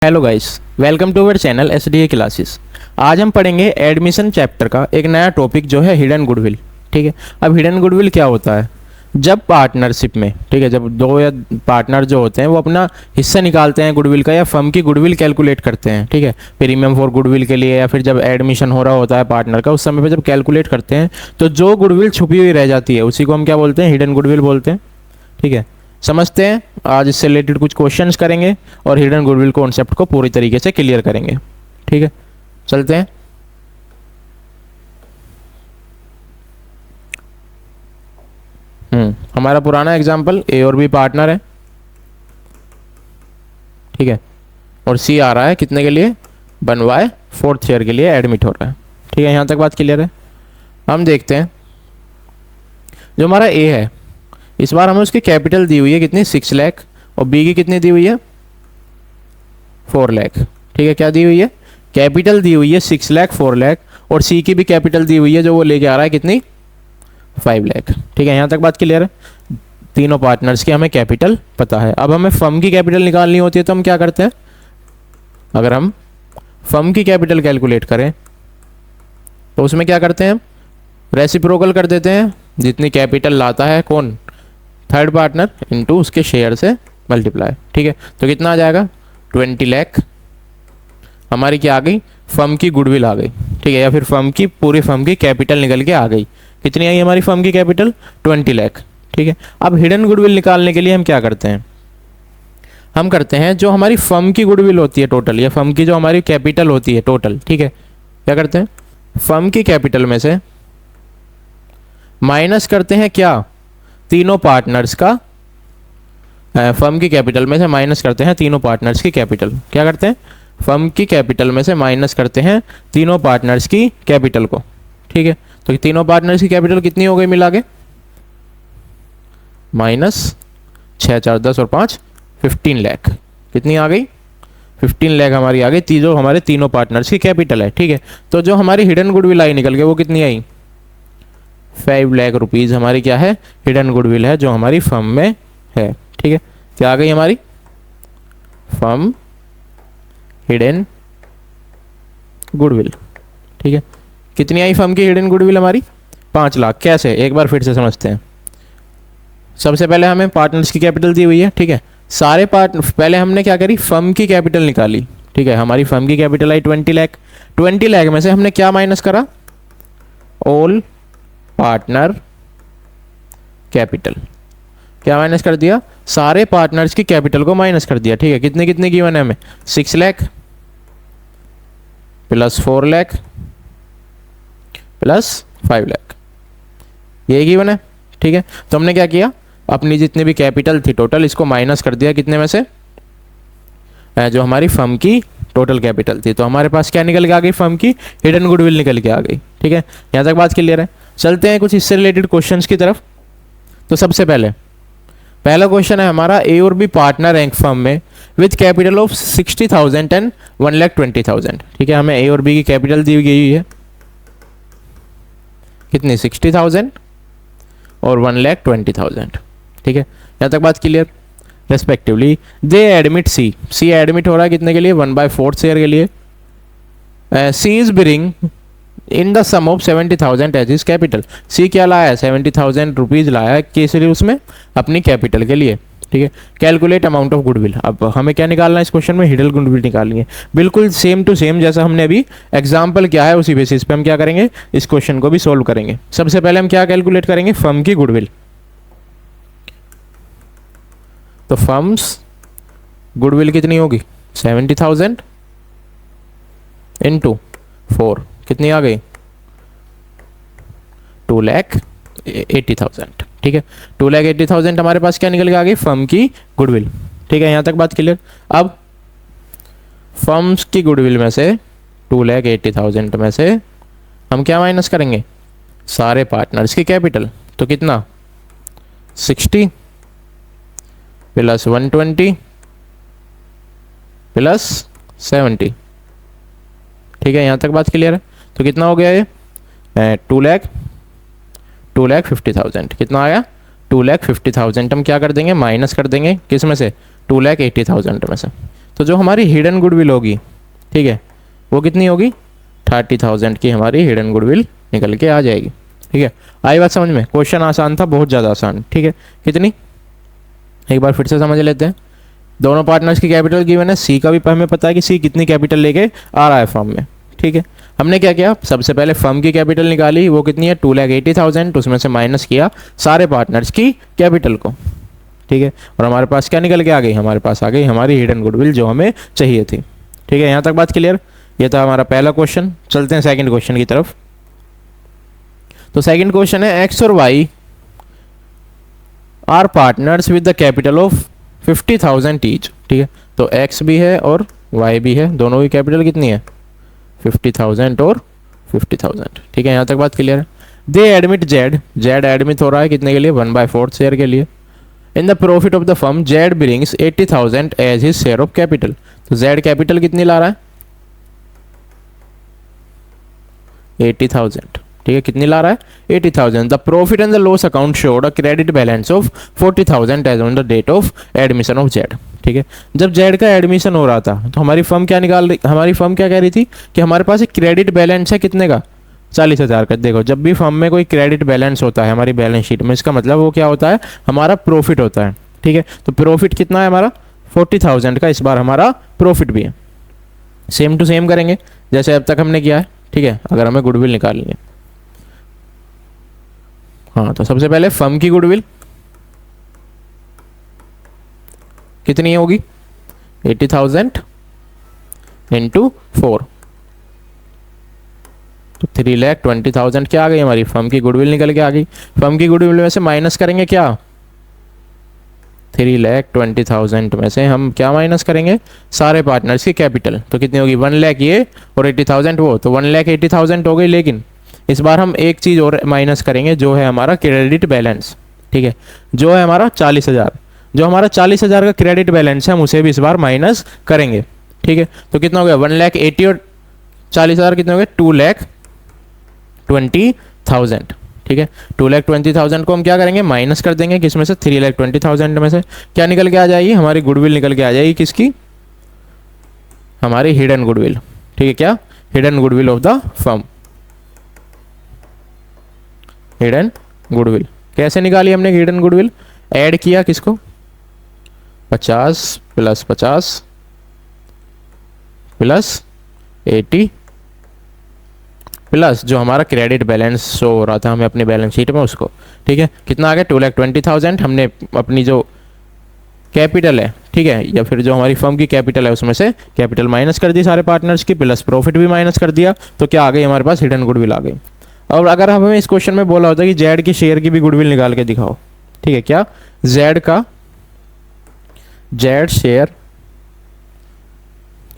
Hello guys, welcome to our channel SDA classes. आज हम पढ़ेंगे एडमिशन चैप्टर का एक नया टॉपिक जो है हिडन गुडविल। ठीक है, अब हिडन गुडविल क्या होता है? जब पार्टनरशिप में, ठीक है, जब दो या पार्टनर जो होते हैं वो अपना हिस्सा निकालते हैं गुडविल का या फर्म की गुडविल कैलकुलेट करते हैं, ठीक है, प्रीमियम फॉर गुडविल के लिए, या फिर जब एडमिशन हो रहा होता है पार्टनर का उस समय पे जब कैलकुलेट करते हैं तो जो गुडविल छुपी हुई रह जाती है उसी को हम क्या बोलते हैं? हिडन गुडविल बोलते हैं। ठीक है, समझते हैं। आज इससे रिलेटेड कुछ क्वेश्चंस करेंगे और हिडन गुडविल कॉन्सेप्ट को पूरी तरीके से क्लियर करेंगे। ठीक है, चलते हैं। हमारा पुराना एग्जांपल ए और बी पार्टनर है, ठीक है, और सी आ रहा है कितने के लिए? 1/4 फोर्थ ईयर के लिए एडमिट हो रहा है। ठीक है, यहाँ तक बात क्लियर है। हम देखते हैं, जो हमारा ए है इस बार हमें उसकी कैपिटल दी हुई है कितनी? 6 लाख, और बी की कितनी दी हुई है? 4 लाख। ठीक है, क्या दी हुई है? कैपिटल दी हुई है 6 लाख 4 लाख, और सी की भी कैपिटल दी हुई है जो वो लेके आ रहा है कितनी? 5 लाख। ठीक है, यहाँ तक बात क्लियर है। तीनों पार्टनर्स की हमें कैपिटल पता है। अब हमें फर्म की कैपिटल निकालनी होती है तो हम क्या करते हैं? अगर हम फर्म की कैपिटल कैलकुलेट करें तो उसमें क्या करते हैं? रेसिप्रोकल कर देते हैं। जितनी कैपिटल लाता है कौन? थर्ड पार्टनर इनटू उसके शेयर से मल्टीप्लाई। ठीक है, तो कितना आ जाएगा? 20 लाख हमारी क्या आ गई? फर्म की गुडविल आ गई। ठीक है, या फिर फर्म की पूरी फर्म की कैपिटल निकल के आ गई। कितनी आई हमारी फर्म की कैपिटल? 20 लाख। ठीक है, अब हिडन गुडविल निकालने के लिए हम क्या करते हैं? हम करते हैं जो हमारी फर्म की गुडविल होती है टोटल, या फर्म की जो हमारी कैपिटल होती है टोटल, ठीक है, क्या करते हैं? फर्म की कैपिटल में से माइनस करते हैं क्या? तीनों पार्टनर्स का। फर्म की कैपिटल में से माइनस करते हैं तीनों पार्टनर्स की कैपिटल। क्या करते हैं? फर्म की कैपिटल में से माइनस करते हैं तीनों पार्टनर्स की कैपिटल को। ठीक है, तो तीनों पार्टनर्स की कैपिटल कितनी हो गई मिला के? माइनस 6 4 10 और 5 15 लाख। कितनी आ गई? 15 लाख हमारी आ गई, जो हमारे तीनों पार्टनर्स की कैपिटल है। ठीक है, तो जो हमारी हिडन गुडविल आई निकल के वो कितनी आई? 5 लाख रुपीज़ हमारी क्या है? हिडन गुडविल है जो हमारी फर्म में है। ठीक है, क्या आ गई हमारी? Firm hidden goodwill. ठीक है, कितनी आई फर्म की हिडन गुडविल हमारी? 5 लाख। कैसे? एक बार फिर से समझते हैं। सबसे पहले हमें पार्टनर्स की कैपिटल दी हुई है। ठीक है, सारे पहले हमने क्या करी? फर्म की कैपिटल निकाली। ठीक है, हमारी फर्म की कैपिटल आई 20 लाख। 20 लाख में से हमने क्या माइनस करा? All partner capital. क्या माइनस कर दिया? सारे पार्टनर्स की कैपिटल को माइनस कर दिया। ठीक है, कितने कितने गिवन है हमें? 6 लाख प्लस 4 लाख प्लस 5 लाख, ये गिवन है। ठीक है, तो हमने क्या किया? अपनी जितनी भी कैपिटल थी टोटल इसको माइनस कर दिया कितने में से? जो हमारी फर्म की टोटल कैपिटल थी। तो हमारे पास क्या निकल के आ गई? फर्म की हिडन गुडविल निकल के आ गई। ठीक है, यहाँ तक बात क्लियर है। चलते हैं कुछ इससे रिलेटेड क्वेश्चंस की तरफ। तो सबसे पहला क्वेश्चन है हमारा, ए और बी पार्टनर रैंक फर्म में विथ कैपिटल ऑफ 60,000 एंड 1,20,000। ठीक है, हमें ए और बी की कैपिटल दी गई है कितनी? 60,000 और 1,20,000। ठीक है, यहाँ तक बात clear. Respectively they admit C admit हो रहा है कितने के लिए? 1/4 शेयर के लिए। C is bringing in the sum of 70,000 as is capital. C क्या लाया है? 70,000 रुपीज़ लाया है किस लिए? उसमें अपनी कैपिटल के लिए। ठीक है, कैलकुलेट अमाउंट ऑफ गुडविल। अब हमें क्या निकालना है इस क्वेश्चन में? हिडन गुडविल निकालनी है। बिल्कुल सेम टू सेम जैसा हमने अभी एग्जाम्पल किया है उसी बेसिस पे हम क्या करेंगे? इस क्वेश्चन को भी सोल्व करेंगे। सबसे पहले हम क्या कैलकुलेट करेंगे? फर्म की गुडविल। तो फर्म्स गुडविल कितनी होगी? 70,000 इंटू 4 कितनी आ गई? 2,80,000। ठीक है, 2,80,000 हमारे पास क्या निकल के आ गई? फर्म की गुडविल। ठीक है, यहाँ तक बात क्लियर। अब फर्म्स की गुडविल में से 2,80,000 में से हम क्या माइनस करेंगे? सारे पार्टनर्स की कैपिटल। तो कितना? 60 प्लस 120 प्लस 70। ठीक है, यहाँ तक बात क्लियर है। तो कितना हो गया ये? 2,50,000। कितना आया? 2,50,000 हम क्या कर देंगे? माइनस कर देंगे किस में से? 2,80,000 में से। तो जो हमारी हिडन गुडविल होगी, ठीक है, वो कितनी होगी, 30,000 की हमारी हिडन गुडविल निकल के आ जाएगी। ठीक है, आई बात समझ में? क्वेश्चन आसान था, बहुत ज़्यादा आसान। ठीक है, कितनी, एक बार फिर से समझ लेते हैं। दोनों पार्टनर्स की कैपिटल गिवन है, सी का भी हमें पता है कि सी कितनी कैपिटल लेके आ रहा है फर्म में। ठीक है, हमने क्या किया, सबसे पहले फर्म की कैपिटल निकाली, वो कितनी है 2,80,000, उसमें से माइनस किया सारे पार्टनर्स की कैपिटल को। ठीक है, और हमारे पास क्या निकल के आ गई, हमारे पास आ गई हमारी हिडन गुडविल जो हमें चाहिए थी। ठीक है, यहाँ तक बात क्लियर? ये था हमारा पहला क्वेश्चन। चलते हैं सेकंड क्वेश्चन की तरफ। तो सेकंड क्वेश्चन है, एक्स और Y are partners with the capital of 50,000 each. ठीक है, तो एक्स भी है और वाई भी है, दोनों की कैपिटल कितनी है 50,000 और 50,000। ठीक है, यहाँ तक बात क्लियर है? दे एडमिट जेड, जेड एडमिट हो रहा है कितने के लिए, 1/4 शेयर के लिए। In the profit of the firm Z brings 80,000 as his share of capital. तो जेड कैपिटल कितनी ला रहा है 80,000। ठीक है, कितनी ला रहा है 80,000। The profit and the loss account showed a credit balance of 40,000 as on the date of admission of Z. ठीक है, जब जेड का एडमिशन हो रहा था तो हमारी फर्म क्या निकाल रही, हमारी फर्म क्या कह रही थी कि हमारे पास एक क्रेडिट बैलेंस है कितने का 40,000 का। देखो, जब भी फर्म में कोई क्रेडिट बैलेंस होता है हमारी बैलेंस शीट में, इसका मतलब वो क्या होता है, हमारा प्रॉफिट होता है। ठीक है, तो प्रॉफिट कितना है हमारा 40,000 का, इस बार हमारा प्रॉफिट भी है। सेम टू सेम करेंगे जैसे अब तक हमने किया है। ठीक है, अगर हमें गुडविल निकालनी है, हाँ, तो सबसे पहले फर्म की गुडविल कितनी होगी 80,000 इंटू 4, तो 3,20,000 क्या आ गई हमारी फर्म की गुडविल निकल के आ गई। फर्म की गुडविल में से माइनस करेंगे क्या 3,20,000 में से हम क्या माइनस करेंगे सारे पार्टनर्स की कैपिटल। तो कितनी होगी 1 लाख ये और 80,000 वो, तो 1,80,000 हो गई। लेकिन इस बार हम एक चीज़ और माइनस करेंगे जो है हमारा क्रेडिट बैलेंस। ठीक है, जो है हमारा 40,000, जो हमारा 40,000 का क्रेडिट बैलेंस है हम उसे भी इस बार माइनस करेंगे। ठीक है, तो कितना हो गया 1,80,000 और 40,000 कितने हो गए 2,20,000। ठीक है, 2,20,000 को हम क्या करेंगे माइनस कर देंगे किसमें से 3,20,000 में से। क्या निकल के आ जाएगी हमारी गुडविल निकल के आ जाएगी किसकी, हमारी हिडन गुडविल। ठीक है, क्या hidden goodwill of the firm, hidden goodwill. कैसे निकाली हमने हिडन गुडविल, ऐड किया किसको 50 + 50 + 80 प्लस जो हमारा क्रेडिट बैलेंस शो हो रहा था हमें अपनी बैलेंस शीट में उसको। ठीक है, कितना आ गया 2,20,000। हमने अपनी जो कैपिटल है, ठीक है, या फिर जो हमारी फर्म की कैपिटल है उसमें से कैपिटल माइनस कर दी सारे पार्टनर्स की, प्लस प्रॉफिट भी माइनस कर दिया, तो क्या आ गई हमारे पास हिडन गुडविल आ गई। और अगर हमें इस क्वेश्चन में बोला होता कि जेड की शेयर की भी गुडविल निकाल के दिखाओ, ठीक है, क्या जेड का, जेड शेयर,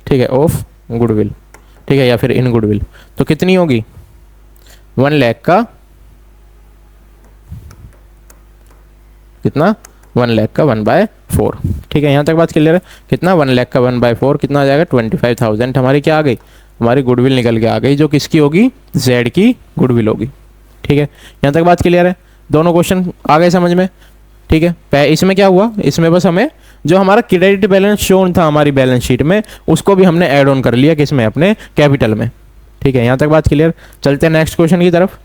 ठीक है, ऑफ गुडविल, ठीक है, या फिर इन गुडविल, तो कितनी होगी 1 लाख का, कितना 1 लाख का 1/4। ठीक है, यहाँ तक बात क्लियर है? कितना 1 लाख का 1/4 कितना आ जाएगा 25,000 हमारी क्या आ गई, हमारी गुडविल निकल के आ गई, जो किसकी होगी जेड की गुडविल होगी। ठीक है, यहाँ तक बात क्लियर है? दोनों क्वेश्चन आ गए समझ में? ठीक है, इसमें क्या हुआ, इसमें बस हमें जो हमारा क्रेडिट बैलेंस शोन था हमारी बैलेंस शीट में उसको भी हमने ऐड ऑन कर लिया किसमें, अपने कैपिटल में। ठीक है, यहाँ तक बात क्लियर? चलते हैं नेक्स्ट क्वेश्चन की तरफ।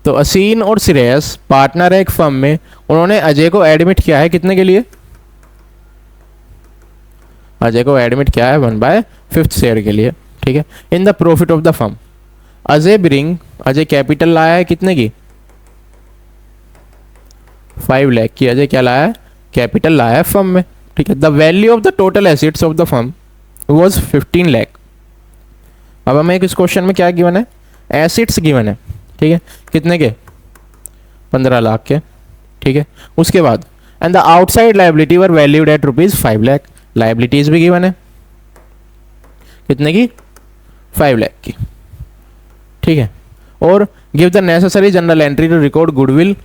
तो असीन और श्रेयस पार्टनर है एक फर्म में, उन्होंने अजय को एडमिट किया है कितने के लिए, अजय को एडमिट किया है 1/5 शेयर के लिए। ठीक है, इन the profit of the firm Ajay capital लाया है कितने की 5 लाख की, अजय क्या लाया है कैपिटल लाया है फर्म में। ठीक है, the value of the total assets of the firm was 15 lakh. अब हमें इस क्वेश्चन में क्या गिवन है, एसेट्स गिवन है। ठीक है, कितने के 15 लाख के। ठीक है, उसके बाद and the outside liability were valued at ₹5 lakh, liabilities भी गिवन है कितने की 5 लाख की। ठीक है, और give the necessary journal entry to record goodwill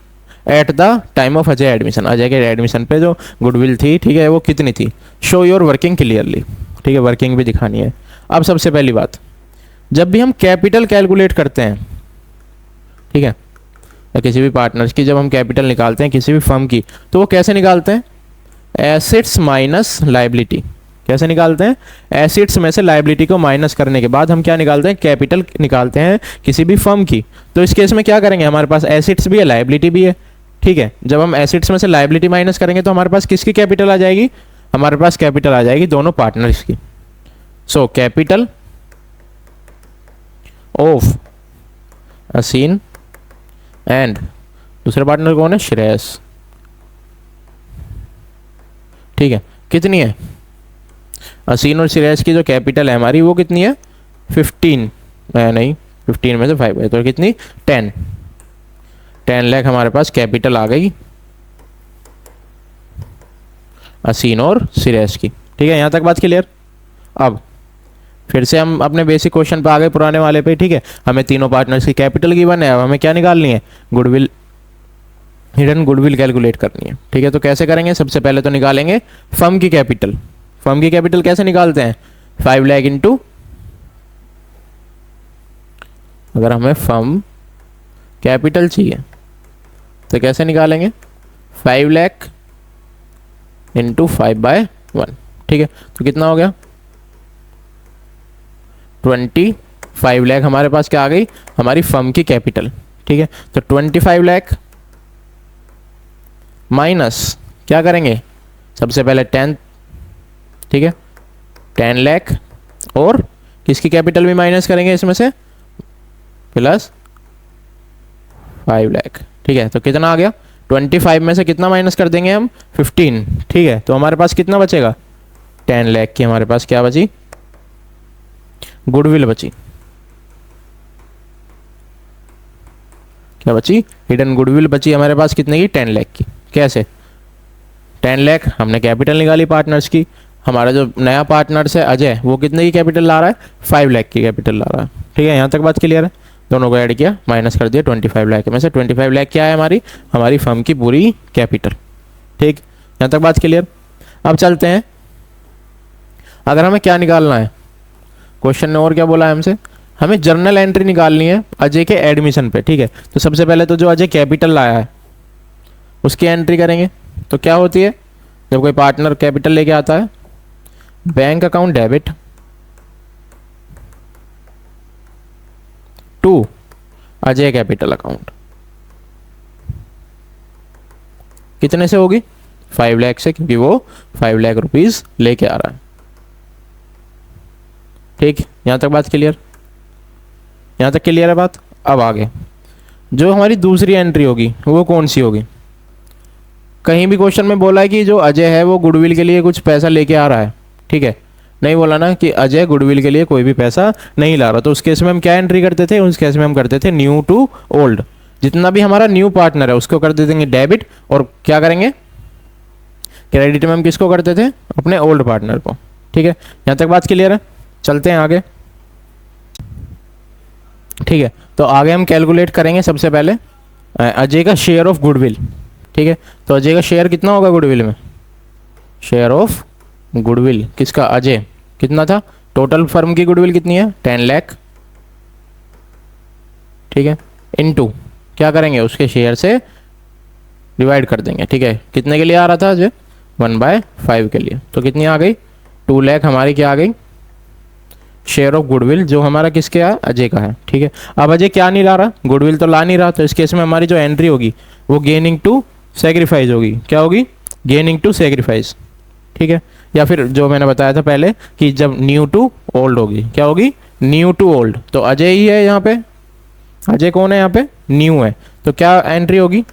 at the time of Ajay admission, Ajay के एडमिशन पे जो गुडविल थी, ठीक है, वो कितनी थी। शो योर वर्किंग क्लियरली, ठीक है, वर्किंग भी दिखानी है। अब सबसे पहली बात, जब भी हम कैपिटल कैलकुलेट करते हैं, ठीक है, या किसी भी पार्टनर्स की जब हम कैपिटल निकालते हैं किसी भी फर्म की, तो वो कैसे निकालते हैं, एसेट्स माइनस लायबिलिटी। कैसे निकालते हैं? एसेट्स में से लायबिलिटी को माइनस करने के बाद हम क्या निकालते हैं? कैपिटल निकालते हैं किसी भी फर्म की। तो इस केस में क्या करेंगे? हमारे पास एसेट्स भी है, लायबिलिटी भी है, ठीक है। जब हम एसेट्स में से लायबिलिटी माइनस करेंगे तो हमारे पास किसकी कैपिटल आ जाएगी? हमारे पास कैपिटल आ जाएगी दोनों पार्टनर्स की। So capital of Asind and दूसरे पार्टनर कौन है? श्रेयस, ठीक है। कितनी है? असीन और श्रेयस की जो कैपिटल है हमारी वो कितनी है? 15 नहीं, 15 में से 5 है तो कितनी? 10 लाख हमारे पास कैपिटल आ गई असीन और श्रेयस की, ठीक है। यहाँ तक बात क्लियर? अब फिर से हम अपने बेसिक क्वेश्चन पे आ गए, पुराने वाले पे, ठीक है। हमें तीनों पार्टनर्स की कैपिटल गिवन है, अब हमें क्या निकालनी है? गुडविल, हिडन गुडविल कैलकुलेट करनी है, ठीक है। तो कैसे करेंगे? सबसे पहले तो निकालेंगे फर्म की कैपिटल। फर्म की कैपिटल कैसे निकालते हैं? 5 लाख इंटू, अगर हमें फर्म कैपिटल चाहिए तो कैसे निकालेंगे? 5 लाख इंटू 5/1, ठीक है। तो कितना हो गया? 25 लाख हमारे पास क्या आ गई? हमारी फर्म की कैपिटल, ठीक है। तो 25 लाख माइनस क्या करेंगे? सबसे पहले 10, ठीक है, 10 लाख और किसकी कैपिटल भी माइनस करेंगे इसमें से? प्लस 5 लाख, ठीक है। तो कितना आ गया? 25 में से कितना माइनस कर देंगे हम? 15, ठीक है। तो हमारे पास कितना बचेगा? 10 लाख की हमारे पास क्या बची? गुडविल बची। क्या बची? हिडन गुडविल बची हमारे पास कितने की? 10 लाख की। कैसे? 10 लाख हमने कैपिटल निकाली पार्टनर्स की। हमारा जो नया पार्टनर्स है अजय, वो कितने की कैपिटल ला रहा है? 5 लाख की कैपिटल ला रहा है, ठीक है। यहाँ तक बात क्लियर है? दोनों को ऐड किया, माइनस कर दिया 25 लाख में से। 25 लाख क्या है? हमारी फर्म की पूरी कैपिटल, ठीक। यहाँ तक बात क्लियर? अब चलते हैं, अगर हमें क्या निकालना है, क्वेश्चन ने और क्या बोला है हमसे? हमें जर्नल एंट्री निकालनी है अजय के एडमिशन पे, ठीक है। तो सबसे पहले तो जो अजय कैपिटल लाया है उसकी एंट्री करेंगे। तो क्या होती है जब कोई पार्टनर कैपिटल लेके आता है? Bank account debit to Ajay capital account. कितने से होगी? 5 लाख से, क्योंकि वो 5 लाख रुपीज लेके आ रहा है, ठीक। यहां तक बात क्लियर? यहां तक क्लियर है बात? अब आगे जो हमारी दूसरी एंट्री होगी वो कौन सी होगी? कहीं भी क्वेश्चन में बोला है कि जो अजय है वो गुडविल के लिए कुछ पैसा लेके आ रहा है, ठीक है। नहीं बोला ना कि अजय गुडविल के लिए कोई भी पैसा नहीं ला रहा। तो उस केस में हम क्या एंट्री करते थे? उस केस में हम करते थे न्यू टू ओल्ड। जितना भी हमारा न्यू पार्टनर है उसको कर दे देंगे डेबिट, और क्या करेंगे? क्रेडिट में हम किसको करते थे? अपने ओल्ड पार्टनर को, ठीक है। यहां तक बात क्लियर है? चलते हैं आगे, ठीक है। तो आगे हम कैलकुलेट करेंगे सबसे पहले अजय का शेयर ऑफ गुडविल, ठीक है। तो अजय का शेयर कितना होगा गुडविल में? शेयर ऑफ गुडविल किसका? अजय। कितना था? टोटल फर्म की गुडविल कितनी है? 10 लाख, ठीक है, इनटू क्या करेंगे? उसके शेयर से डिवाइड कर देंगे, ठीक है। कितने के लिए आ रहा था अजय? 1/5 के लिए। तो कितनी आ गई? 2 लाख हमारी क्या आ गई? शेयर ऑफ गुडविल, जो हमारा किसके है? अजय का है, ठीक है। अब अजय क्या नहीं ला रहा? गुडविल तो ला नहीं रहा। तो इस केस में हमारी जो एंट्री होगी वो गेनिंग टू सेक्रीफाइस होगी। क्या होगी? गेनिंग टू सेक्रीफाइस, ठीक है। या फिर जो मैंने बताया था पहले कि जब न्यू टू ओल्ड होगी, क्या होगी? New to old. तो अजय ही है यहाँ पे। अजय कौन है यहाँ पे? न्यू है। तो क्या एंट्री होगी?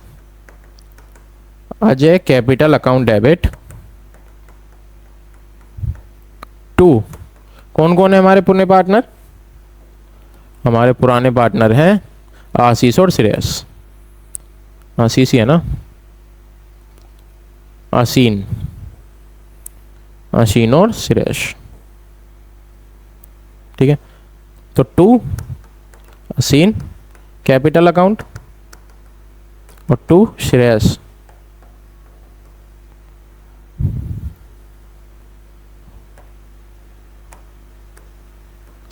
Ajay capital account debit to, कौन कौन है हमारे पुराने पार्टनर? हमारे पुराने पार्टनर हैं आशीष और श्रेयस। आशीष ही है ना? असीन, असीन और श्रेयस, ठीक है। तो टू असीन कैपिटल अकाउंट और to Shreyas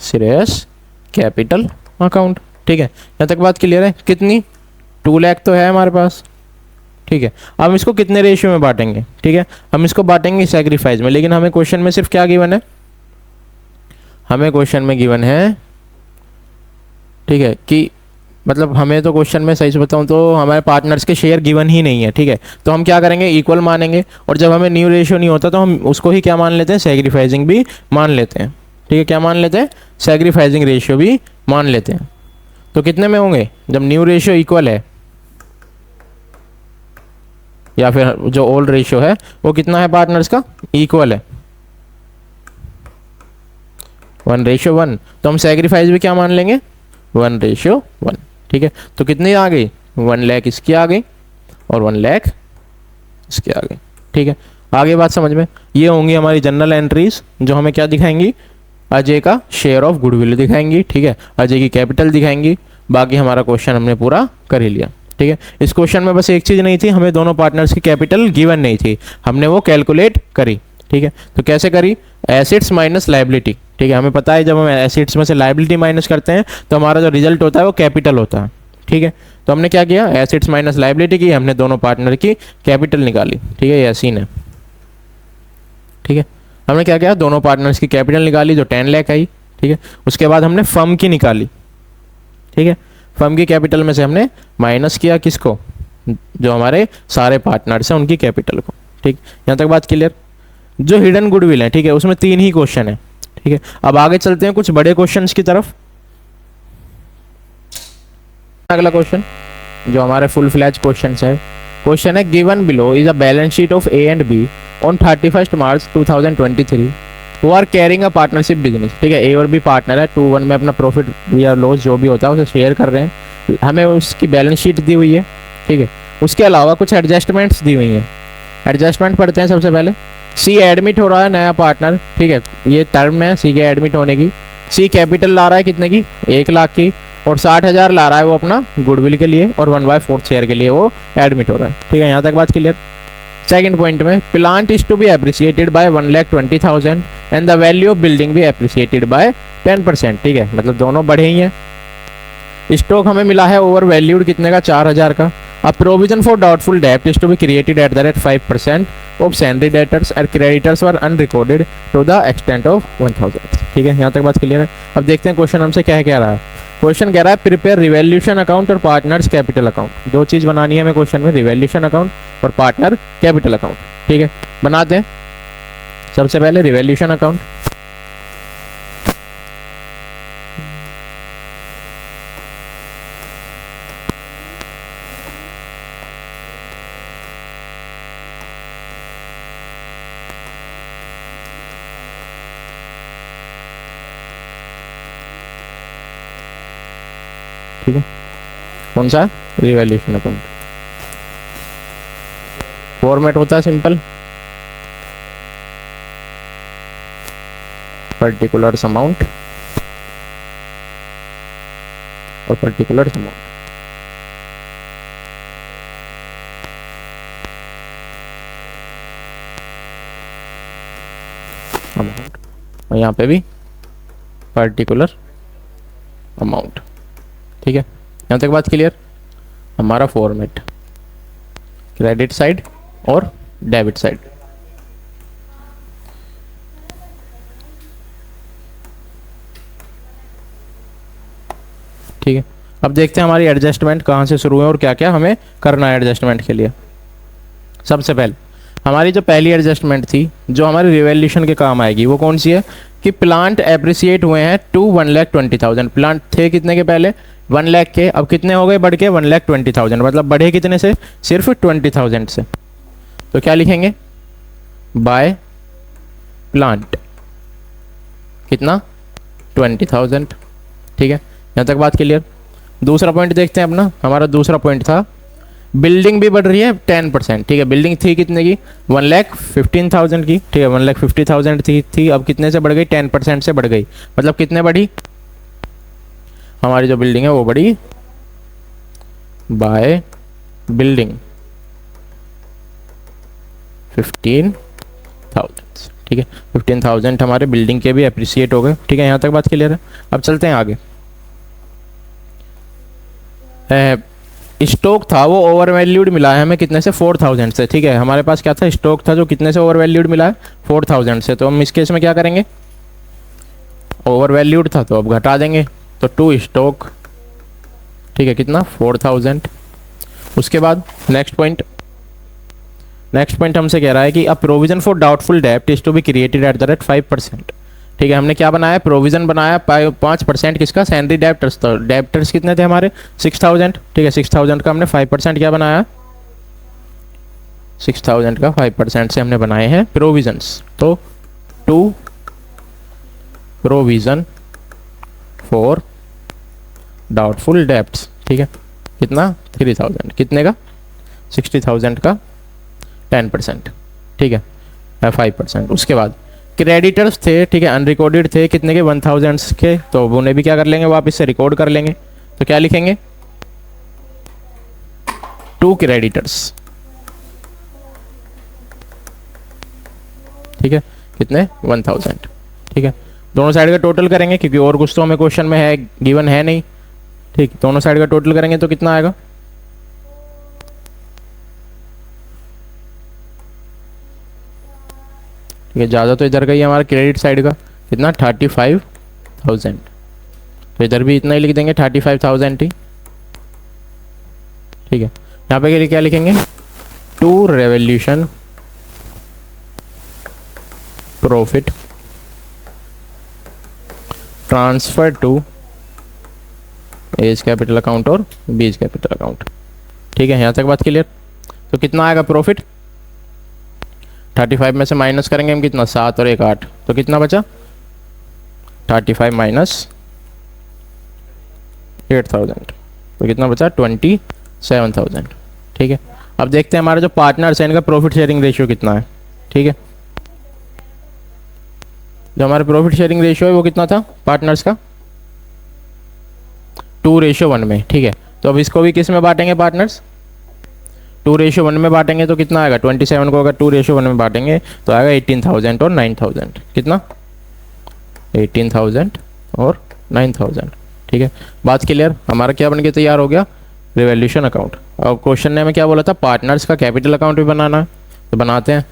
Shreyas capital account, ठीक है। यहां तक बात क्लियर है? कितनी? 2 लाख तो है हमारे पास, ठीक है। हम इसको कितने रेशियो में बांटेंगे, ठीक है, हम इसको बांटेंगे सैक्रिफाइस में, लेकिन हमें क्वेश्चन में सिर्फ क्या गिवन है, हमें क्वेश्चन में गिवन है, ठीक है, कि मतलब हमें तो क्वेश्चन में सही से बताऊं तो हमारे पार्टनर्स के शेयर गिवन ही नहीं है, ठीक है। तो हम क्या करेंगे, इक्वल मानेंगे, और जब हमें न्यू रेशियो नहीं होता तो हम उसको ही क्या मान लेते हैं, सैक्रिफाइसिंग भी मान लेते हैं, ठीक है। क्या मान लेते हैं, सैक्रिफाइसिंग रेशियो भी मान लेते हैं। तो कितने में होंगे, जब न्यू रेशियो इक्वल है, या फिर जो ओल्ड रेशियो है वो कितना है पार्टनर्स का, इक्वल है, 1:1। तो हम सैक्रिफाइस भी क्या मान लेंगे, 1:1, ठीक है। तो कितनी आ गई, 1 लाख इसकी आ गई और 1 लाख इसकी आ गई, ठीक है। आगे बात समझ में, ये होंगी हमारी जनरल एंट्रीज जो हमें क्या दिखाएंगी, अजय का शेयर ऑफ गुडविल दिखाएंगी, ठीक है, अजय की कैपिटल दिखाएंगी। बाकी हमारा क्वेश्चन हमने पूरा कर ही लिया, ठीक है। इस क्वेश्चन में बस एक चीज़ नहीं थी, हमें दोनों पार्टनर्स की कैपिटल गिवन नहीं थी, हमने वो कैलकुलेट करी, ठीक है। तो कैसे करी, एसेट्स माइनस लायबिलिटी, ठीक है। हमें पता है जब हम एसेट्स में से लायबिलिटी माइनस करते हैं तो हमारा जो रिजल्ट होता है वो कैपिटल होता है, ठीक है। तो हमने क्या किया, एसेट्स माइनस लायबिलिटी की, हमने दोनों पार्टनर की कैपिटल निकाली, ठीक है, ये सीन है, ठीक है। हमने क्या किया, दोनों पार्टनर्स की कैपिटल निकाली जो 10 लाख आई, ठीक है। उसके बाद हमने फर्म की निकाली, ठीक है। फर्म की कैपिटल में से हमने माइनस किया किसको, जो हमारे सारे पार्टनर्स हैं उनकी कैपिटल को, ठीक। यहाँ तक बात क्लियर। जो हिडन गुडविल है, ठीक है, उसमें 3 ही क्वेश्चन है, ठीक है। अब आगे चलते हैं कुछ बड़े क्वेश्चंस की तरफ। अगला क्वेश्चन जो हमारे फुल फ्लैज क्वेश्चन है, क्वेश्चन है given below is a balance sheet of A and B on 31 March 2023 वो are carrying a partnership business, ठीक है। ए और बी पार्टनर है, 2-1 में अपना प्रॉफिट या लॉस जो भी होता है उसे शेयर कर रहे हैं, हमें उसकी बैलेंस शीट दी हुई है, ठीक है। उसके अलावा कुछ एडजस्टमेंट्स दी हुई हैं, एडजस्टमेंट पढ़ते हैं सबसे पहले। सी एडमिट हो रहा है नया पार्टनर, ठीक है, ये टर्म है सी के एडमिट होने की। सी कैपिटल ला रहा है कितने की, 1 लाख की, और 60,000 ला रहा है वो अपना गुडविल के लिए, और 1/4 शेयर के लिए वो एडमिट हो रहा है, ठीक है। यहाँ तक बात क्लियर। सेकंड पॉइंट में, plant is to be appreciated by 1,20,000 and the value of building भी एप्रिसिएटेड बाय 10%, ठीक है, मतलब दोनों बढ़े ही हैं। स्टॉक हमें मिला है ओवर वैल्यूड कितने का, 4,000 का। अब प्रोविजन फॉर डाउटफुल डेब्ट is to be created at the rate 5% of salary debtors and creditors were unrecorded to the extent of 1,000, ठीक है। यहाँ तक बात क्लियर है। अब देखते हैं क्वेश्चन हमसे क्या कह रहा है। क्वेश्चन कह रहा है प्रिपेयर रिवैल्यूएशन अकाउंट और पार्टनर्स कैपिटल अकाउंट, 2 चीज बनानी है हमें क्वेश्चन में, रिवैल्यूएशन अकाउंट और पार्टनर कैपिटल अकाउंट, ठीक है। बनाते हैं सबसे पहले रिवैल्यूएशन अकाउंट। ठीक है, कौन सा, रिवैल्यूएशन अकाउंट। फॉर्मेट होता है सिंपल, पर्टिकुलर्स अमाउंट और पर्टिकुलर्स अमाउंट, और यहाँ पे भी पर्टिकुलर अमाउंट, ठीक है। यहाँ तक बात क्लियर। हमारा फॉर्मेट क्रेडिट साइड और डेबिट साइड, ठीक है। अब देखते हैं हमारी एडजस्टमेंट कहाँ से शुरू है और क्या क्या हमें करना है एडजस्टमेंट के लिए। सबसे पहले हमारी जो पहली एडजस्टमेंट थी जो हमारी रिवैल्यूएशन के काम आएगी वो कौन सी है कि प्लांट एप्रिसिएट हुए हैं टू 1,20,000। प्लांट थे कितने के पहले, 1 लाख के, अब कितने हो गए बढ़ के 1,20,000, मतलब बढ़े कितने से, सिर्फ 20,000 से। तो क्या लिखेंगे, बाय प्लांट कितना, 20,000, ठीक है। यहाँ तक बात क्लियर। दूसरा पॉइंट देखते हैं अपना, हमारा दूसरा पॉइंट था बिल्डिंग भी बढ़ रही है 10%, ठीक है। बिल्डिंग थी कितने की, 1,15,000 की, ठीक है, 1,50,000 थी, अब कितने से बढ़ गई, 10% से बढ़ गई, मतलब कितने बढ़ी, हमारी जो बिल्डिंग है वो बढ़ी बाय बिल्डिंग 15,000, ठीक है। 15,000 हमारे बिल्डिंग के भी अप्रिसिएट हो गए, ठीक है। यहाँ तक बात क्लियर है। अब चलते हैं आगे। स्टॉक था वो ओवर वैल्यूड मिला है हमें कितने से, 4000 से। ठीक है, हमारे पास क्या था, स्टॉक था जो कितने से ओवर वैल्यूड मिला है, 4000 से। तो हम इस केस में क्या करेंगे, ओवर वैल्यूड था तो अब घटा देंगे, तो टू स्टॉक। ठीक है, कितना, 4000। उसके बाद नेक्स्ट पॉइंट हमसे कह रहा है कि अ प्रोविजन फॉर डाउटफुल डेब्ट is to be created at the rate 5%। ठीक है, हमने क्या बनाया, प्रोविजन बनाया 5% किसका, सैलरी डेब्टर्स। तो डेब्टर्स कितने थे हमारे, 6000। ठीक है, 6000 का हमने 5% क्या बनाया, 6000 का 5% से हमने बनाए हैं प्रोविजंस। तो to provision for doubtful debts. ठीक है, कितना, 3000। कितने का, 60,000 का 10%। ठीक है, 5%। उसके बाद क्रेडिटर्स थे, ठीक है, अनरिकॉर्डेड थे, कितने के, 1000 के। तो उन्हें भी क्या कर लेंगे, वापस से रिकॉर्ड कर लेंगे। तो क्या लिखेंगे, टू क्रेडिटर्स। ठीक है, कितने, 1000। ठीक है, दोनों साइड का टोटल करेंगे क्योंकि और कुछ तो हमें क्वेश्चन में है, गिवन है नहीं। ठीक, दोनों साइड का टोटल करेंगे तो कितना आएगा, ठीक है, ज़्यादा तो इधर का ही हमारा क्रेडिट साइड का, कितना, 35,000। तो इधर भी इतना ही लिख देंगे, 35,000 ही। ठीक है, यहाँ पे क्या लिखेंगे, to revaluation profit transfer to A's capital account और बीज कैपिटल अकाउंट। ठीक है, यहाँ तक बात क्लियर। तो कितना आएगा प्रॉफिट, 35 में से माइनस करेंगे हम कितना, 7 और 1 8, तो कितना बचा, 35 माइनस 8000, तो कितना बचा, 27,000। ठीक है, अब देखते हैं हमारे जो पार्टनर्स हैं इनका प्रॉफिट शेयरिंग रेशियो कितना है। ठीक है, जो हमारे प्रॉफिट शेयरिंग रेशियो है वो कितना था पार्टनर्स का, 2:1 में। ठीक है, तो अब इसको भी किस में बांटेंगे पार्टनर्स, 2:1 में बांटेंगे तो कितना आएगा, 27 को अगर 2:1 में बांटेंगे तो आएगा 18,000 और 9,000। कितना, 18,000 और 9,000। ठीक है, बात क्लियर। हमारा क्या बन के तैयार हो गया, रिवैल्यूएशन अकाउंट। और क्वेश्चन ने हमें क्या बोला था, पार्टनर्स का कैपिटल अकाउंट भी बनाना है, तो बनाते हैं।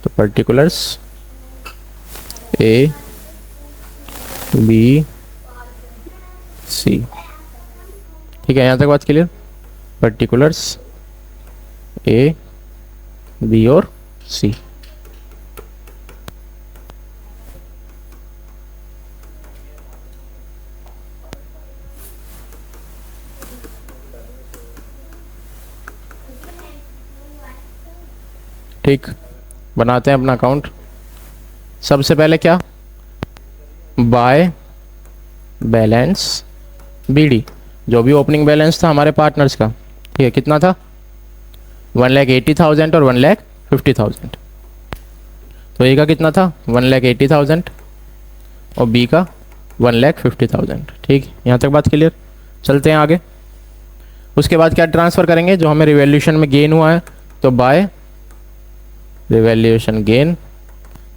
तो पर्टिकुलर्स ए बी सी। ठीक है, यहाँ तक बात क्लियर। पर्टिकुलर्स ए बी और सी। ठीक, बनाते हैं अपना अकाउंट। सबसे पहले क्या, बाय बैलेंस बीडी, जो भी ओपनिंग बैलेंस था हमारे पार्टनर्स का। ठीक है, कितना था, 1,80,000 और 1,50,000। तो ए का कितना था, 1,80,000 और बी का 1,50,000। ठीक, यहाँ तक बात क्लियर। चलते हैं आगे। उसके बाद क्या ट्रांसफ़र करेंगे, जो हमें रिवैल्यूएशन में गेन हुआ है, तो बाय रिवैल्यूएशन गेन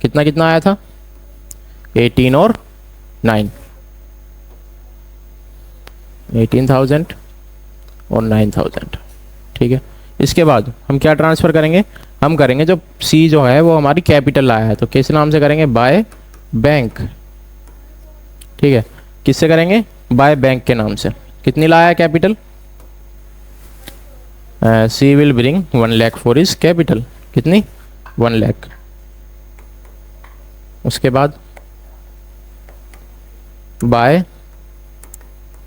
कितना कितना आया था, 18 और 9, 18,000 और 9,000। ठीक है, इसके बाद हम क्या ट्रांसफ़र करेंगे, हम करेंगे जो सी जो है वो हमारी कैपिटल आया है, तो किस नाम से करेंगे, बाय बैंक। ठीक है, किससे करेंगे, बाय बैंक के नाम से। कितनी लाया है capital, C will bring 1 lakh for his capital. कितनी, 1 लाख। उसके बाद बाय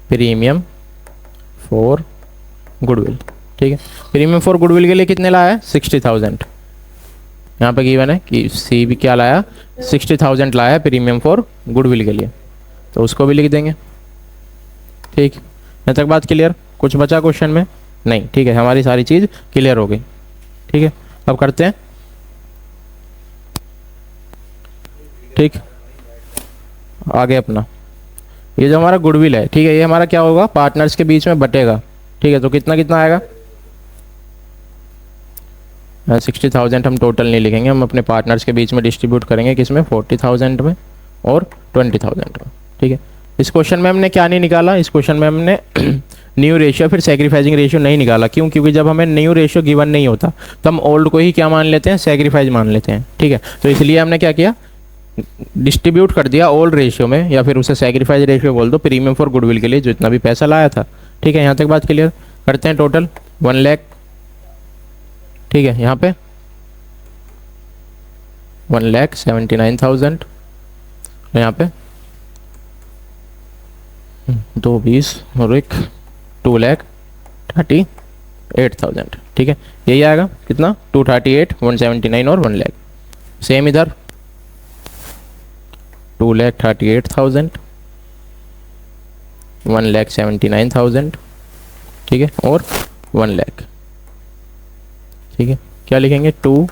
प्रीमियम फॉर गुडविल। ठीक है, प्रीमियम फॉर गुडविल के लिए कितने लाया है, 60,000। यहाँ पे गिवन है कि सी भी क्या लाया, 60,000 लाया है प्रीमियम फॉर गुडविल के लिए, तो उसको भी लिख देंगे। ठीक, यहाँ तक बात क्लियर। कुछ बचा क्वेश्चन में, नहीं। ठीक है, हमारी सारी चीज़ क्लियर हो गई। ठीक है, अब करते हैं। ठीक, आगे अपना ये जो हमारा गुडविल है, ठीक है, ये हमारा क्या होगा, पार्टनर्स के बीच में बटेगा। ठीक है, तो कितना कितना आएगा, 60,000 हम टोटल नहीं लिखेंगे, हम अपने पार्टनर्स के बीच में डिस्ट्रीब्यूट करेंगे, किसमें 40,000 में और 20,000 में। ठीक है, इस क्वेश्चन में हमने क्या नहीं निकाला, इस क्वेश्चन में हमने न्यू रेशियो फिर सेक्रीफाइसिंग रेशियो नहीं निकाला। क्यों? क्योंकि जब हमें न्यू रेशियो गिवन नहीं होता तो हम ओल्ड को ही क्या मान लेते हैं, सेक्रीफाइस मान लेते हैं। ठीक है, तो इसलिए हमने क्या किया, डिस्ट्रीब्यूट कर दिया ओल्ड रेशियो में, या फिर उसे सेक्रीफाइस रेशियो बोल दो, प्रीमियम फॉर गुडविल के लिए जितना भी पैसा लाया था। ठीक है, यहाँ तक बात क्लियर? करते हैं टोटल 1 लाख। ठीक है, यहाँ पे 1,79,000, यहाँ पे 2,20 और एक 2,38,000। ठीक है, यही आएगा कितना, 238, 179 और 1 लाख। सेम इधर 2,38,000, 1,79,000। ठीक है, और 1 लाख। ठीक है, क्या लिखेंगे, टू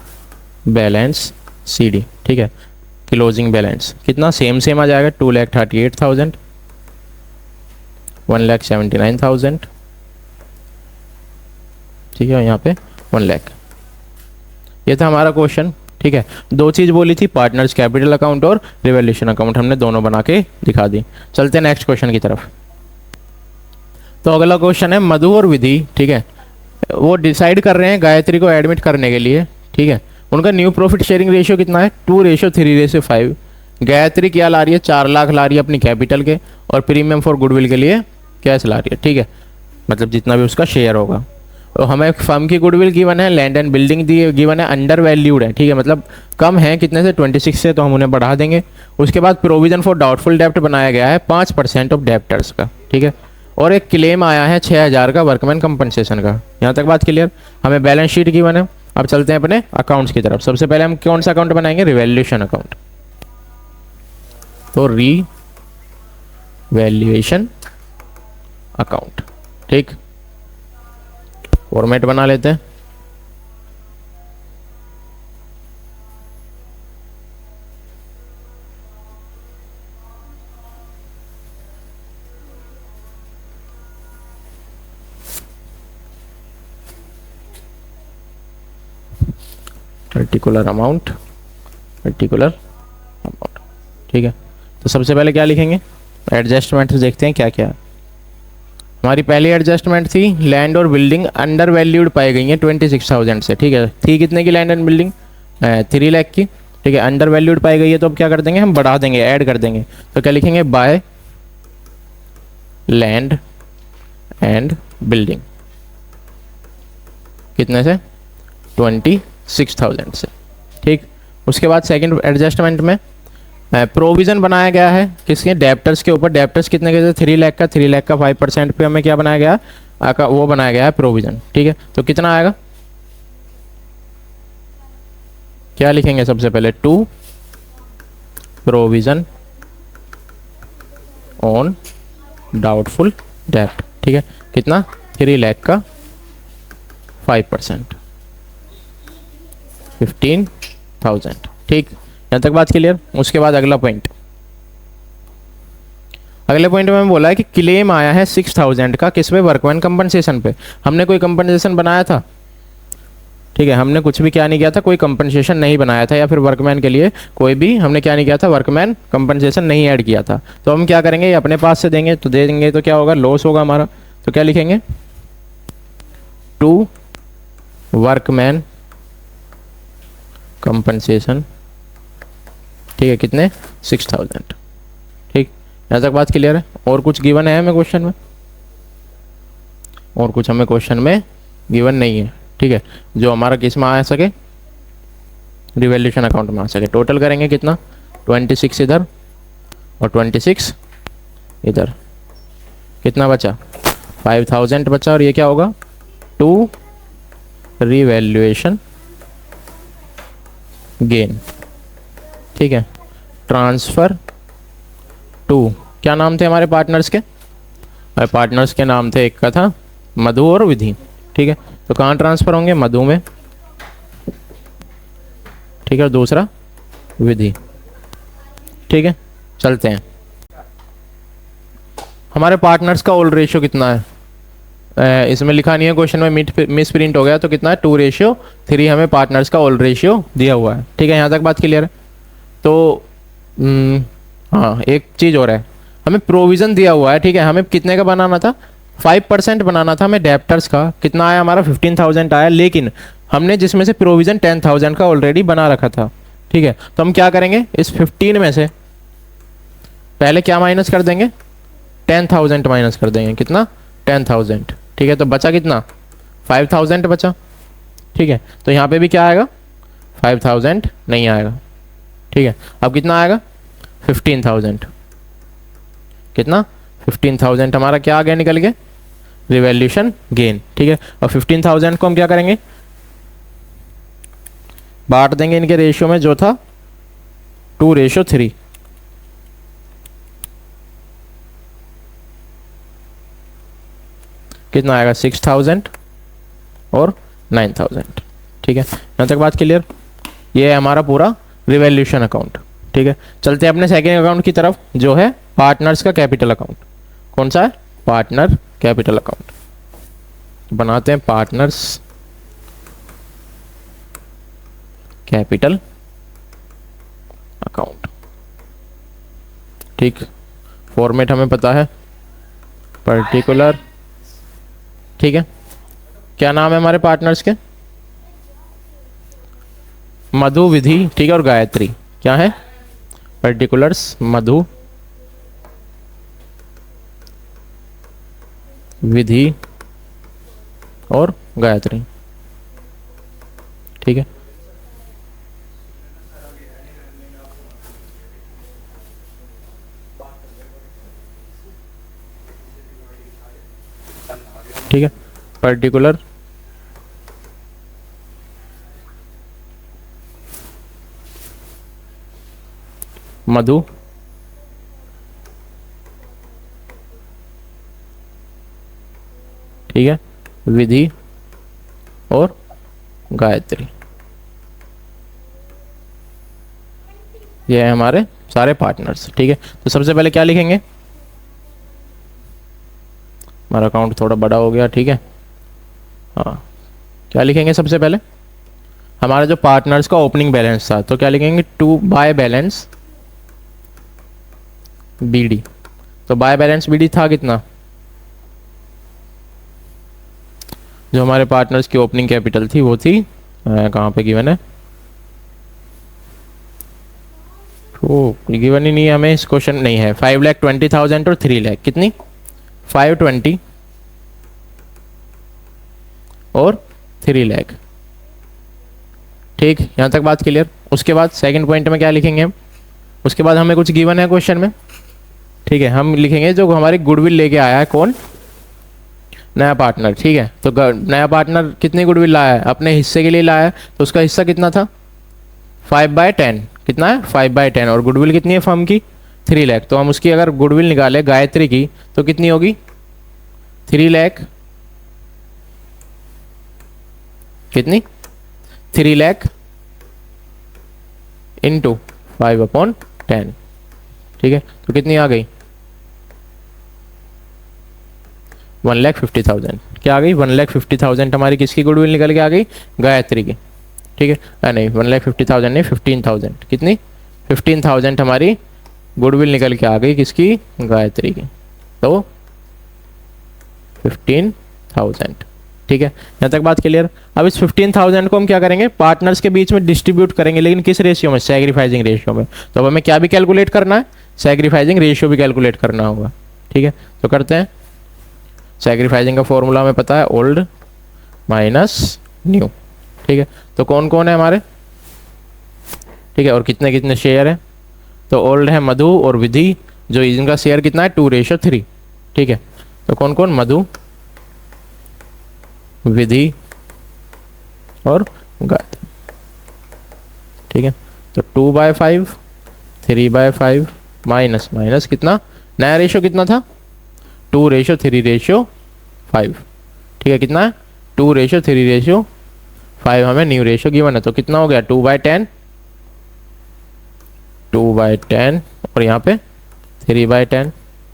बैलेंस CD। ठीक है, क्लोजिंग बैलेंस कितना सेम आ जाएगा, 2,38,000, 1,79,000। ठीक है, यहाँ पे 1 लाख। ये था हमारा क्वेश्चन। ठीक है, दो चीज़ बोली थी, पार्टनर्स कैपिटल अकाउंट और रिवैल्यूएशन अकाउंट, हमने दोनों बना के दिखा दी। चलते हैं नेक्स्ट क्वेश्चन की तरफ। तो अगला क्वेश्चन है मधु और विधि। ठीक है, वो डिसाइड कर रहे हैं गायत्री को एडमिट करने के लिए। ठीक है, उनका न्यू प्रॉफिट शेयरिंग रेशियो कितना है, 2:3:5। गायत्री क्या ला रही है, 4 लाख ला रही है अपनी कैपिटल के, और प्रीमियम फॉर गुडविल के लिए कैसे ला रही है। ठीक है, मतलब जितना भी उसका शेयर होगा। और हमें फर्म की गुडविल गिवन है, land and building the given है, अंडर वैल्यूड है। ठीक है, मतलब कम है कितने से, 26 से, तो हम उन्हें बढ़ा देंगे। उसके बाद प्रोविजन फॉर डाउटफुल डेप्ट बनाया गया है 5% ऑफ डेप्टर्स का। ठीक है, और एक क्लेम आया है 6,000 का वर्कमैन कंपनसेशन का। यहाँ तक बात क्लियर? हमें बैलेंस शीट गिवन है। अब चलते हैं अपने अकाउंट्स की तरफ। सबसे पहले हम कौन सा अकाउंट बनाएंगे, रिवैल्यूएशन अकाउंट। तो रिवैल्यूएशन अकाउंट। ठीक, फॉर्मेट बना लेते हैं। Particular amount. ठीक है, तो सबसे पहले क्या लिखेंगे, एडजस्टमेंट देखते हैं क्या क्या है। हमारी पहली एडजस्टमेंट थी, लैंड और बिल्डिंग अंडर वैल्यूड पाई गई है 26,000 से। ठीक है, थी कितने की लैंड एंड बिल्डिंग, 3 लाख की। ठीक है, अंडर वैल्यूड पाई गई है, तो अब क्या कर देंगे, हम बढ़ा देंगे, ऐड कर देंगे। तो क्या लिखेंगे, बाय लैंड एंड बिल्डिंग कितने से, 26,000 से। ठीक, उसके बाद सेकंड एडजस्टमेंट में प्रोविज़न बनाया गया है किसके, डेप्टर्स के ऊपर। डेप्टर्स कितने के थे, 3 लाख का, 3 लाख का 5% पे हमें क्या बनाया गया, वो बनाया गया है प्रोविज़न। ठीक है, तो कितना आएगा, क्या लिखेंगे सबसे पहले, टू प्रोविज़न ऑन डाउटफुल डेप्ट। ठीक है, कितना, 3 लाख का 5%, 15,000। ठीक, यहाँ तक बात क्लियर? उसके बाद अगला पॉइंट, अगले पॉइंट में हमें बोला है कि क्लेम आया है 6,000 का, किस पे, वर्कमैन कंपनसेशन पे। हमने कोई कंपनसेशन बनाया था, ठीक है, हमने कुछ भी क्या नहीं किया था, कोई कंपनसेशन नहीं बनाया था, या फिर वर्कमैन के लिए कोई भी हमने क्या नहीं किया था, वर्कमैन कंपनसेशन नहीं ऐड किया था। तो हम क्या करेंगे, अपने पास से देंगे, तो दे देंगे तो क्या होगा, लॉस होगा हमारा। तो क्या लिखेंगे, टू वर्कमैन कंपनसेशन। ठीक है, कितने, 6,000। ठीक, यहाँ तक बात क्लियर है? और कुछ गिवन है हमें क्वेश्चन में, और कुछ हमें क्वेश्चन में गिवन नहीं है। ठीक है, जो हमारा किस में आ सके, रिवैल्यूएशन अकाउंट में आ सके। टोटल करेंगे कितना, 26 इधर और 26 इधर, कितना बचा, 5,000 बचा। और ये क्या होगा, टू रिवैल्यूएशन गेन। ठीक है, ट्रांसफ़र टू, क्या नाम थे हमारे पार्टनर्स के, पार्टनर्स के नाम थे, एक का था मधु और विधि। ठीक है, तो कहाँ ट्रांसफ़र होंगे, मधु में। ठीक है, दूसरा विधि। ठीक है, चलते हैं। हमारे पार्टनर्स का ओल्ड रेशियो कितना है, इसमें लिखा नहीं है क्वेश्चन में, मिस प्रिंट हो गया, तो कितना है 2:3 हमें पार्टनर्स का ओल्ड रेशियो दिया हुआ है। ठीक है, यहाँ तक बात क्लियर है। तो हाँ, एक चीज़ और है, हमें प्रोविज़न दिया हुआ है। ठीक है, हमें कितने का बनाना था, 5% बनाना था हमें डेप्टर्स का। कितना आया हमारा, 15,000 आया, लेकिन हमने जिसमें से प्रोविज़न 10,000 का ऑलरेडी बना रखा था। ठीक है, तो हम क्या करेंगे, इस 15 में से पहले क्या माइनस कर देंगे, 10,000 माइनस कर देंगे। कितना, 10,000। ठीक है, तो बचा कितना, 5,000 बचा। ठीक है, तो यहाँ पे भी क्या आएगा, 5,000 नहीं आएगा। ठीक है, अब कितना आएगा, 15,000। कितना, 15,000 हमारा क्या आ गया निकल के, रिवैल्यूएशन गेन। ठीक है, और 15,000 को हम क्या करेंगे, बांट देंगे इनके रेशियो में, जो था 2:3। कितना आएगा, 6,000 और 9,000। ठीक है, यहाँ तक बात क्लियर। ये है हमारा पूरा रिवैल्यूएशन अकाउंट। ठीक है, चलते हैं अपने सेकेंड अकाउंट की तरफ, जो है पार्टनर्स का कैपिटल अकाउंट। कौन सा है, पार्टनर कैपिटल अकाउंट। बनाते हैं पार्टनर्स कैपिटल अकाउंट। ठीक, फॉर्मेट हमें पता है, पर्टिकुलर। ठीक है, क्या नाम है हमारे पार्टनर्स के, मधु, विधि, ठीक है, और गायत्री। क्या है, पर्टिकुलर्स मधु, विधि और गायत्री। ठीक है, ठीक है, पर्टिकुलर मधु, ठीक है, विधि और गायत्री। ये है हमारे सारे पार्टनर्स। ठीक है, तो सबसे पहले क्या लिखेंगे, हमारा अकाउंट थोड़ा बड़ा हो गया। ठीक है, हाँ, क्या लिखेंगे सबसे पहले, हमारा जो पार्टनर्स का ओपनिंग बैलेंस था, तो क्या लिखेंगे, 2 बाय बैलेंस बीडी। तो बाय बैलेंस बीडी था कितना, जो हमारे पार्टनर्स की ओपनिंग कैपिटल थी वो थी, कहाँ पे गिवन है, तो गिवन ही नहीं है हमें, इस क्वेश्चन नहीं है। 5,20,000 और 3 लाख, कितनी, 520 और 3 लाख। ठीक, यहाँ तक बात क्लियर। उसके बाद सेकंड पॉइंट में क्या लिखेंगे हम, उसके बाद हमें कुछ गिवन है क्वेश्चन में। ठीक है, हम लिखेंगे जो हमारी गुडविल लेके आया है, कौन, नया पार्टनर। ठीक है, तो नया पार्टनर कितनी गुडविल लाया है, अपने हिस्से के लिए लाया है, तो उसका हिस्सा कितना था, 5/10। कितना है, 5/10, और गुडविल कितनी है फर्म की, 3 लाख। तो हम उसकी अगर गुडविल निकाले गायत्री की, तो कितनी होगी, 3 लाख। कितनी, 3 लाख इंटू 5/10। ठीक है, तो कितनी आ गई, 1,50,000। क्या आ गई, 1,50,000 हमारी किसकी गुडविल निकल के आ गई, गायत्री की। ठीक है, नहीं 1,50,000 नहीं, 15,000। कितनी, 15,000 हमारी गुडविल निकल के आ गई किसकी, गायत्री की। तो 15,000। ठीक है, यहाँ तक बात क्लियर। अब इस 15,000 को हम क्या करेंगे, पार्टनर्स के बीच में डिस्ट्रीब्यूट करेंगे, लेकिन किस रेशियो में, सैक्रिफाइसिंग रेशियो में। तो अब हमें क्या भी कैलकुलेट करना है, सैक्रिफाइसिंग रेशियो भी कैलकुलेट करना होगा। ठीक है, तो करते हैं। सैक्रिफाइसिंग का फॉर्मूला हमें पता है, ओल्ड माइनस न्यू। ठीक है, तो कौन कौन है हमारे, ठीक है, और कितने कितने शेयर हैं, तो ओल्ड है मधु और विधि, जो इनका शेयर कितना है, 2:3। ठीक है, तो कौन कौन, मधु, विधि और गायत्री। ठीक है, तो 2/5, 3/5 माइनस माइनस कितना, नया रेशियो कितना था, 2:3:5। ठीक है, कितना है, 2:3:5 हमें न्यू रेशियो गिवन है, तो कितना हो गया, 2/10, 2/10 और यहाँ पे 3/10।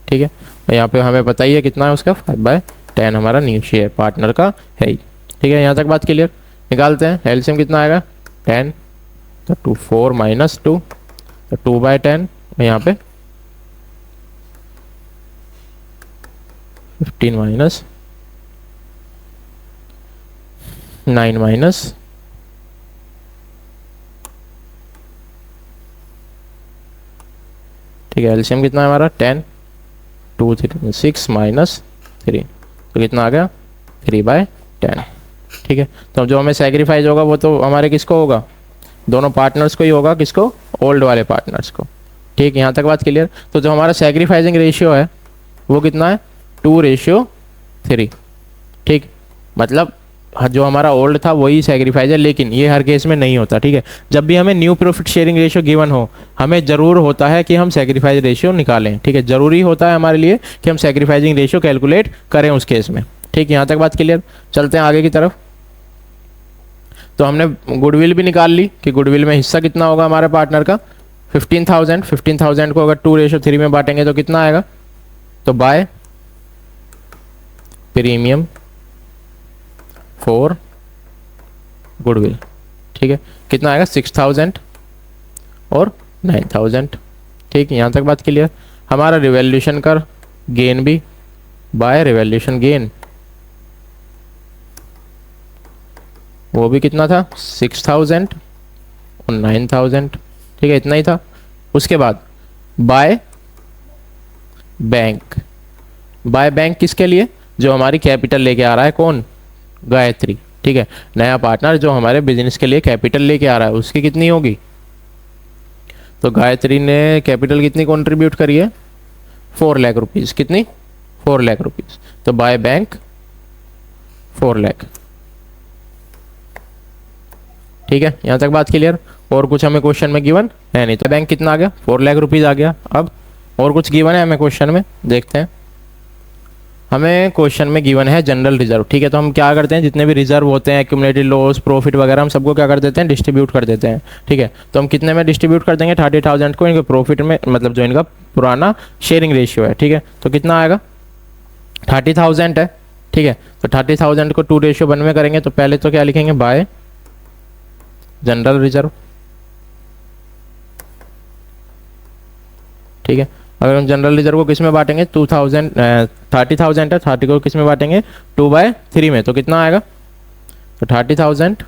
ठीक है, और यहाँ पे हमें पता ही है कितना है उसका, 5/10। 10 हमारा न्यू शेयर पार्टनर का है ही। ठीक है, यहाँ तक बात क्लियर। निकालते हैं एलसीएम कितना आएगा 10, तो 2 4 माइनस 2, तो 2/10, यहाँ पे 15 माइनस 9 माइनस ठीक है, एलसीएम कितना है हमारा 10, 2 3 6 माइनस 3, तो कितना आ गया 3/10। ठीक है, तो जो हमें सेक्रीफाइस होगा वो तो हमारे किसको होगा, दोनों पार्टनर्स को ही होगा, किसको, ओल्ड वाले पार्टनर्स को। ठीक, यहाँ तक बात क्लियर। तो जो हमारा सेक्रीफाइसिंग रेशियो है वो कितना है 2:3। ठीक, मतलब जो हमारा ओल्ड था वही सेक्रीफाइस है, लेकिन ये हर केस में नहीं होता। ठीक है, जब भी हमें new profit sharing ratio given हो, हमें ज़रूर होता है कि हम सेक्रीफाइस रेशियो निकालें। ठीक है, ज़रूरी होता है हमारे लिए कि हम सेक्रीफाइसिंग रेशियो कैलकुलेट करें उस केस में। ठीक, यहाँ तक बात क्लियर। चलते हैं आगे की तरफ। तो हमने गुडविल भी निकाल ली कि गुडविल में हिस्सा कितना होगा हमारे पार्टनर का 15,000 को अगर 2:3 में बांटेंगे तो कितना आएगा, तो बाय प्रीमियम फॉर गुडविल। ठीक है, कितना आएगा 6,000 और 9,000। ठीक, यहाँ तक बात क्लियर। हमारा रिवैल्यूएशन कर गेन भी बाय रिवैल्यूएशन गेन, वो भी कितना था 6,000 और 9,000। ठीक है, इतना ही था। उसके बाद बाय बैंक, बाय बैंक किसके लिए, जो हमारी कैपिटल लेके आ रहा है, कौन, गायत्री। ठीक है, नया पार्टनर जो हमारे बिजनेस के लिए कैपिटल लेके आ रहा है उसकी कितनी होगी, तो गायत्री ने कैपिटल कितनी कंट्रीब्यूट करी है 4 लाख रुपीज़, कितनी 4 लाख रुपीज़, तो बाय बैंक 4 लाख। ठीक है, यहाँ तक बात क्लियर। और कुछ हमें क्वेश्चन में गिवन है नहीं, तो बैंक कितना आ गया 4 लाख रुपीज़ आ गया। अब और कुछ गिवन है हमें क्वेश्चन में, देखते हैं। हमें क्वेश्चन में गिवन है जनरल रिजर्व। ठीक है, तो हम क्या करते हैं, जितने भी रिजर्व होते हैं, एक्यूमुलेटेड लॉस, प्रॉफिट वगैरह, हम सबको क्या कर देते हैं, डिस्ट्रीब्यूट कर देते हैं। ठीक है, तो हम कितने में डिस्ट्रीब्यूट कर देंगे 30,000 को इनके प्रॉफिट में, मतलब जो इनका पुराना शेयरिंग रेशियो है। ठीक है, तो कितना आएगा 30,000 है। ठीक है, तो 30,000 को 2:1 में करेंगे, तो पहले तो क्या लिखेंगे, बाय जनरल रिजर्व। ठीक है, अगर हम जनरल रिजर्व को किस में बांटेंगे 30,000 है, 30 को किस में बांटेंगे 2/3 में, तो कितना आएगा, तो 30,000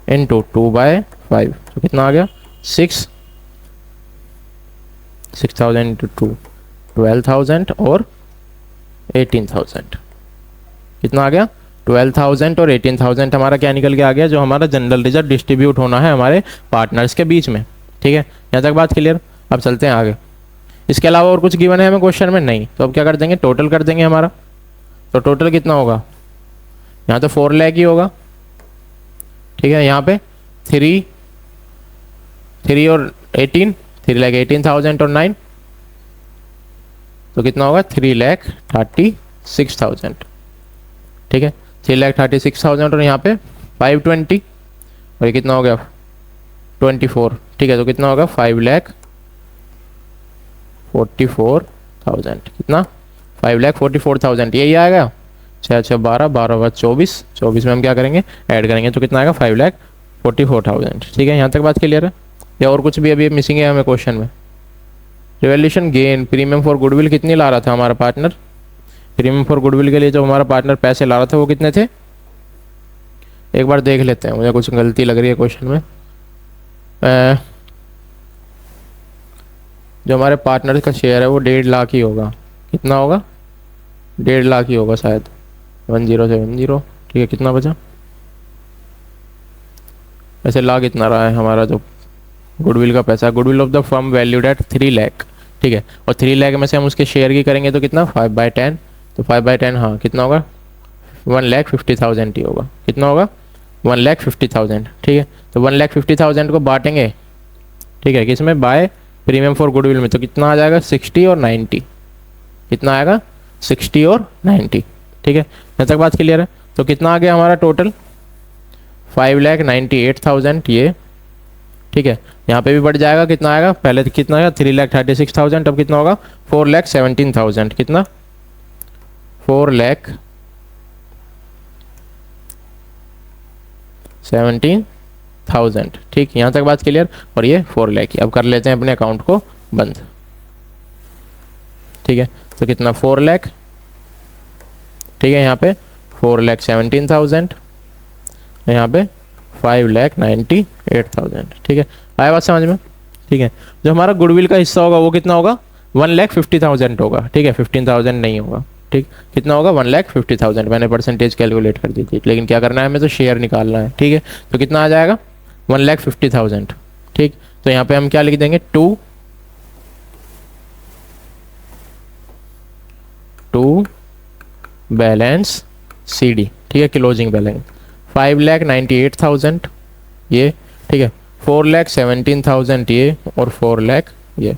इंटू 2/5, तो कितना आ गया 6,000 इंटू 2 12,000 और 18,000, कितना आ गया 12,000 और 18,000 हमारा क्या निकल के आ गया, जो हमारा जनरल रिजर्व डिस्ट्रीब्यूट होना है हमारे पार्टनर्स के बीच में। ठीक है, यहाँ तक बात क्लियर। अब चलते हैं आगे। इसके अलावा और कुछ गिवन है हमें क्वेश्चन में नहीं, तो अब क्या कर देंगे, टोटल कर देंगे हमारा। तो टोटल कितना होगा, यहाँ तो 4 लाख ही होगा। ठीक है, यहाँ पे 3 और 18, 3,18,000 और 9, तो कितना होगा 3,36,000। ठीक है, 3,36,000 और यहाँ पे 520, और ये कितना हो गया 24। ठीक है, तो कितना होगा 5,44,000, कितना 5,44,000, यही आएगा। 6 6 12, 12 बाद 24, 24 में हम क्या करेंगे, ऐड करेंगे, तो कितना आएगा 5,44,000। ठीक है, यहाँ तक बात क्लियर है। या और कुछ भी अभी मिसिंग है हमें क्वेश्चन में। Revaluation gain premium for goodwill कितनी ला रहा था हमारा पार्टनर, प्रीमियम फॉर गुडविल के लिए जो हमारा पार्टनर पैसे ला रहा था वो कितने थे, एक बार देख लेते हैं, मुझे कुछ गलती लग रही है क्वेश्चन में। जो हमारे पार्टनर का शेयर है वो 1.5 लाख ही होगा, कितना होगा 1.5 लाख ही होगा शायद, 1070। ठीक है, कितना बचा, ऐसे लाख इतना रहा है हमारा जो गुडविल का पैसा। Goodwill of the firm valued at 3 lakh. ठीक है, और 3 लाख में से हम उसके शेयर की करेंगे तो कितना 5/10, तो 5/10 हाँ कितना होगा 1,50,000 ही होगा, कितना होगा 1,50,000। ठीक है, तो 1,50,000 को बांटेंगे, ठीक है, किसमें, बाय प्रीमियम फॉर गुडविल में, तो कितना आ जाएगा 60 और 90, कितना आएगा 60 और 90। ठीक है, यहाँ तक बात क्लियर है। तो कितना आ गया हमारा टोटल 5,98,000 ये। ठीक है, यहाँ पे भी बढ़ जाएगा, कितना आएगा, पहले कितना आएगा 3,36,000, अब कितना होगा 4,17,000, कितना 4,17,000। ठीक, यहाँ तक बात क्लियर। और ये 4 लाख। अब कर लेते हैं अपने अकाउंट को बंद। ठीक है, तो कितना 4 लाख। ठीक है, यहाँ पे 4,17,000, यहाँ पे 5,98,000। ठीक है, आया बात समझ में। ठीक है, जो हमारा गुडविल का हिस्सा होगा वो कितना होगा, 1,50,000 होगा। ठीक है, 15,000 नहीं होगा। ठीक, कितना होगा, 1,50,000। मैंने परसेंटेज कैलकुलेट कर दी थी, लेकिन क्या करना है हमें, तो शेयर निकालना है। ठीक है, तो कितना आ जाएगा, 1,50,000। ठीक, तो यहाँ पे हम क्या लिख देंगे, टू बैलेंस CD। ठीक है, क्लोजिंग बैलेंस 5,98,000 ये। ठीक है, 4,17,000 ये, और 4 लाख ये।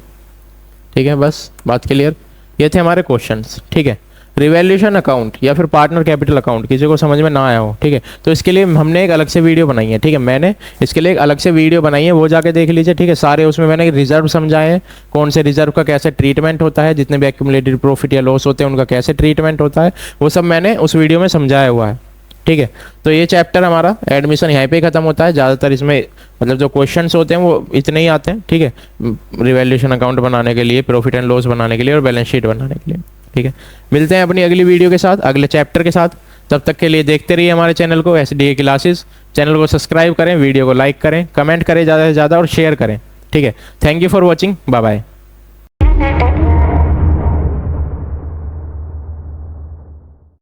ठीक है, बस बात क्लियर। ये थे हमारे क्वेश्चंस। ठीक है, रिवैल्यूएशन अकाउंट या फिर पार्टनर कैपिटल अकाउंट किसी को समझ में ना आया हो, ठीक है, तो इसके लिए हमने एक अलग से वीडियो बनाई है। ठीक है, मैंने इसके लिए एक अलग से वीडियो बनाई है, वो जाके देख लीजिए। ठीक है, सारे उसमें मैंने रिजर्व समझाए हैं, कौन से रिजर्व का कैसे ट्रीटमेंट होता है, जितने भी एक्यूमुलेटेड प्रॉफिट या लॉस होते हैं उनका कैसे ट्रीटमेंट होता है, वो सब मैंने उस वीडियो में समझाया हुआ है। ठीक है, तो ये चैप्टर हमारा एडमिशन यहाँ पे ही खत्म होता है। ज़्यादातर इसमें मतलब जो क्वेश्चंस होते हैं वो इतने ही आते हैं। ठीक है, रिवैल्यूएशन अकाउंट बनाने के लिए, प्रॉफिट एंड लॉस बनाने के लिए, और बैलेंस शीट बनाने के लिए। ठीक है, मिलते हैं अपनी अगली वीडियो के साथ, अगले चैप्टर के साथ। तब तक के लिए देखते रहिए हमारे चैनल को, SDA क्लासेस। चैनल को सब्सक्राइब करें, वीडियो को लाइक करें, कमेंट करें ज़्यादा से ज़्यादा, और शेयर करें। ठीक है, thank you for watching, bye bye.